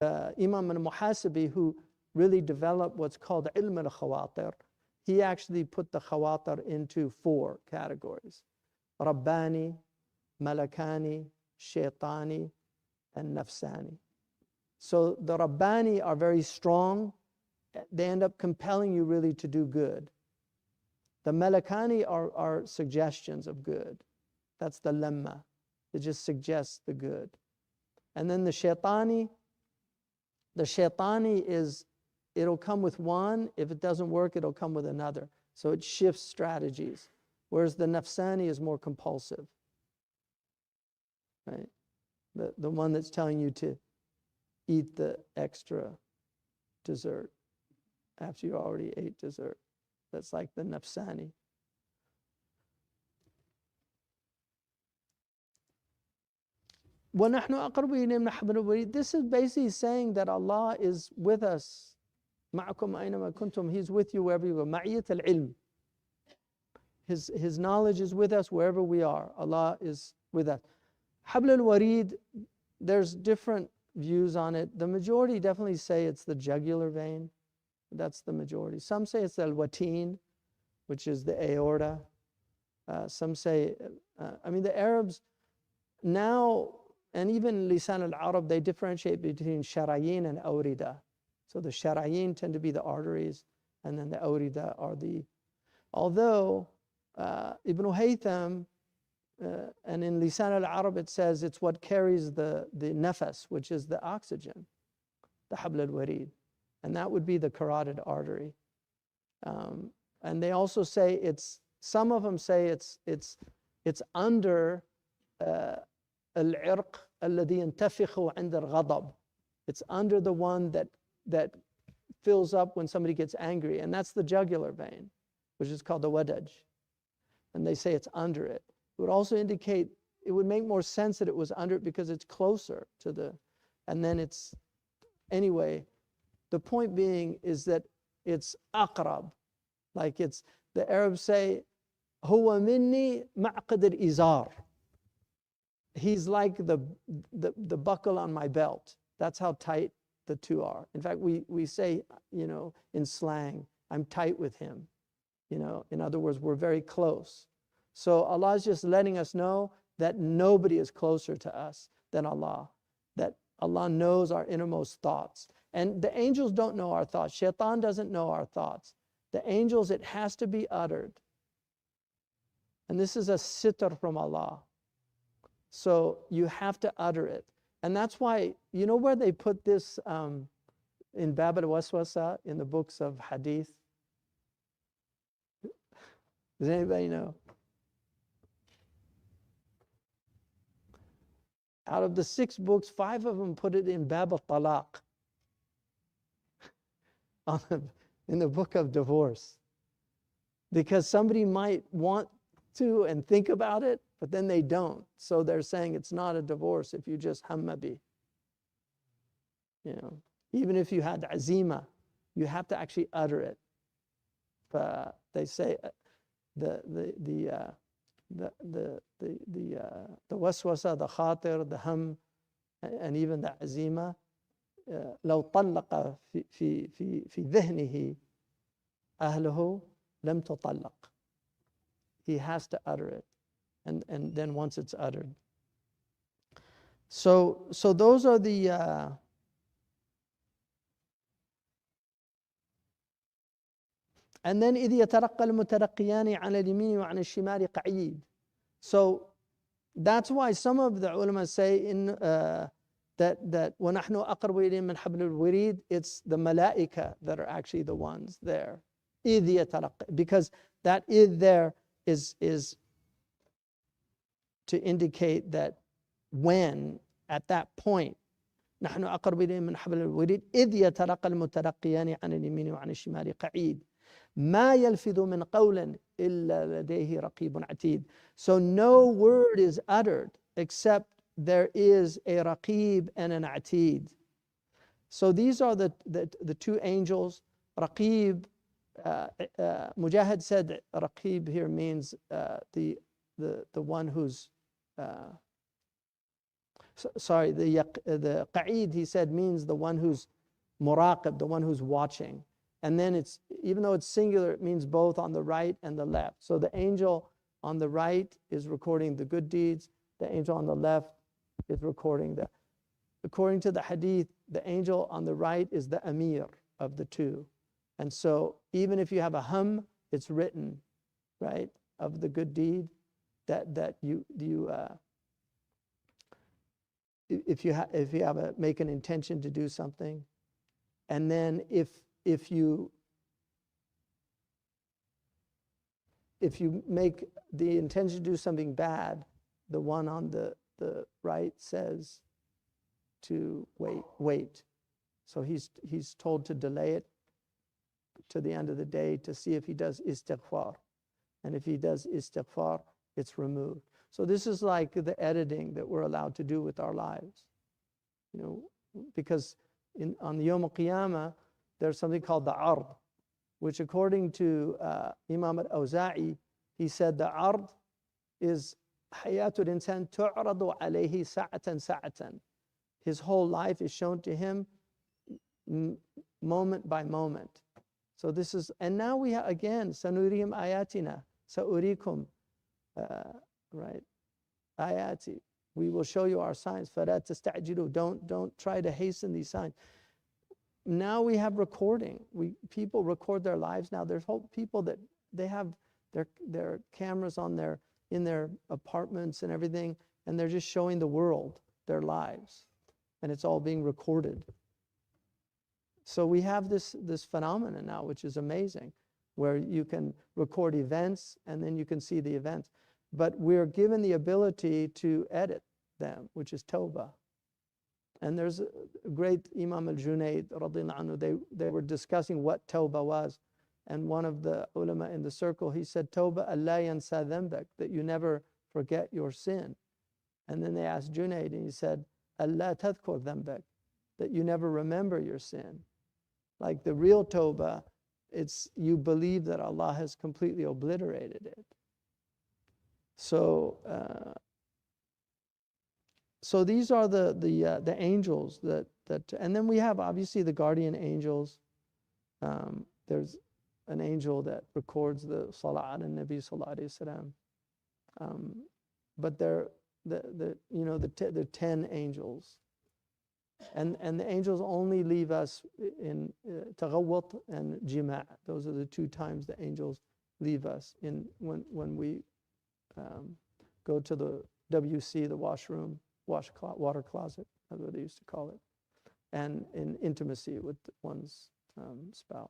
Imam al-Muhasibi, who really developed what's called ilm al-khawatir, he actually put the khawatir into 4 categories: Rabbani, Malakani, Shaitani, and Nafsani. So the Rabbani are very strong. They end up compelling you really to do good. The Malakani are suggestions of good. That's the lemma. It just suggests the good. And then the Shaitani is, it'll come with one. If it doesn't work, it'll come with another. So it shifts strategies. Whereas the Nafsani is more compulsive. Right? The one that's telling you to eat the extra dessert after you already ate dessert. That's like the Nafsani. This is basically saying that Allah is with us. He's with you wherever you go. Ma'iyat al-ilm. His knowledge is with us wherever we are. Allah is with us. Habl al-Warid, there's different views on it. The majority definitely say it's the jugular vein. That's the majority. Some say it's al-Watin, which is the aorta. Some say, the Arabs now, and even Lisan al-Arab, they differentiate between sharayin and awrida. So the sharayin tend to be the arteries, and then the awrida are the... Although Ibn Haytham, and in Lisan al-Arab it says it's what carries the nafas, which is the oxygen, the habl al-warid. And that would be the carotid artery. And they also say it's, some of them say it's under al-irq alladhi yantafikhu 'inda al-ghadab. It's under the one that fills up when somebody gets angry, and that's the jugular vein, which is called the wadaj. And they say it's under it. It would also indicate, it would make more sense that it was under it because it's closer to the, and then it's, anyway, the point being is that it's aqrab. Like it's, the Arabs say, huwa minni ma'qad al-izar. He's like the buckle on my belt. That's how tight the two are. In fact, we say, in slang, I'm tight with him. In other words, we're very close. So Allah is just letting us know that nobody is closer to us than Allah. That Allah knows our innermost thoughts. And the angels don't know our thoughts. Shaitan doesn't know our thoughts. The angels, it has to be uttered. And this is a sitr from Allah. So you have to utter it. And that's why, you know where they put this in Bab al-Waswasa, in the books of Hadith? Does anybody know? Out of the 6 books, 5 of them put it in Bab al-Talaq, in the book of divorce. Because somebody might want to and think about it, but then they don't. So they're saying it's not a divorce if you just hammabi. Even if you had azima, you have to actually utter it. They say the waswasa, the khatir, the ham, and even the azima, لو طلق في ذهنه أهله لم تطلق. He has to utter it, and then once it's uttered. So those are the and then إذ يترقى المترقيان على اليمين وعن الشمال قعيد. So that's why some of the ulama say in that وَنَحْنُ أَقْرَبُ إِلَيْهِ مِنْ حَبْلِ الْوَرِيدِ, it's the malaika that are actually the ones there. إِذْ يَتَرَقَّى, because that إِذ there is to indicate that when, at that point, نحن أقرب إليه من حبل الوريد إذ يترقى المترقيان عن اليمين وعن الشمال قعيد ما يلفظ من قول إلا لديه رقيب عتيد. So no word is uttered except there is a raqib and an atid. So these are the 2 angels. Raqib, Mujahid said raqib here means the one who's sorry, the qa'id, he said, means the one who's muraqib, the one who's watching. And then it's, even though it's singular, it means both on the right and the left. So the angel on the right is recording the good deeds. The angel on the left is recording the, according to the hadith, the angel on the right is the amir of the two. And so even if you have a it's written, right, of the good deed that you if you make an intention to do something, and then if you make the intention to do something bad, the one on the right says to wait. So he's told to delay it to the end of the day to see if he does istighfar. And if he does istighfar, it's removed. So this is like the editing that we're allowed to do with our lives. You know, because on the Yawm al-Qiyamah, there's something called the ard, which according to Imam al-Awza'i, he said the ard is hayatul insan tu'radu alayhi sa'atan sa'atan. His whole life is shown to him moment by moment. So this is, and now we have, again, sanurihim ayatina, sa'urikum, right, ayati. We will show you our signs. فَلَا تَسْتَعْجِلُوا. Don't try to hasten these signs. Now we have recording. People record their lives now. There's whole people that they have their cameras in their apartments and everything, and they're just showing the world their lives, and it's all being recorded. So we have this phenomenon now, which is amazing, where you can record events and then you can see the events. But we're given the ability to edit them, which is Tawbah. And there's a great Imam al-Junayd, radiyallahu anhu, they were discussing what Tawbah was. And one of the ulama in the circle, he said, Tawbah Allah yansa dhanbak, that you never forget your sin. And then they asked Junayd, and he said, Allah tadhkur dhanbak, that you never remember your sin. Like the real Tawbah, it's you believe that Allah has completely obliterated it. So these are the angels that and then we have obviously the guardian angels. There's an angel that records the Salat and Nabi Sallallahu Alaihi Wasallam. But they're the 10 angels. And the angels only leave us in taghawwat and jima'. Those are the two times the angels leave us in when we go to the WC, the washroom, water closet, that's what they used to call it, and in intimacy with one's spouse.